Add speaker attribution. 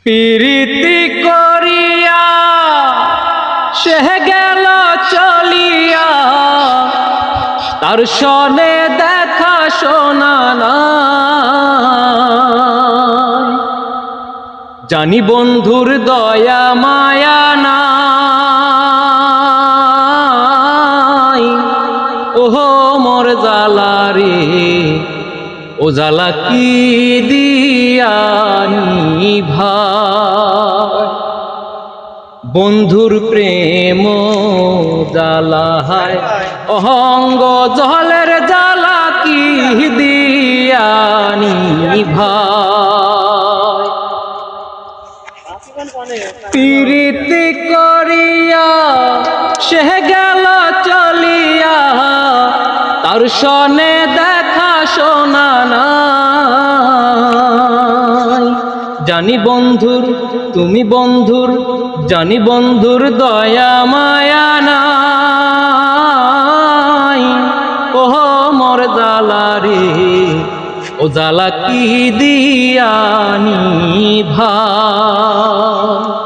Speaker 1: প্রীতি করিয়া সে গেল চলিয়া, তার সনে দেখা শোনা নাই। জানি বন্ধুর দয়া মায়া নাই, ওহো মোর জালারে ও জালা কি দিয়ানি ভাই। বন্ধুর প্রেম জালা হায় অহঙ্গ জলের জালা কি দিয়ানি ভাই। প্রীতি করিয়া সে গেল চলিয়া, তার সনে দেখা শোনা নাই। জানি বন্ধুর তুমি বন্ধুর, জানি বন্ধুর দয়া মায়া নাই, ওহ মোর জালারে ও জালা কি দিয়ানি ভাই।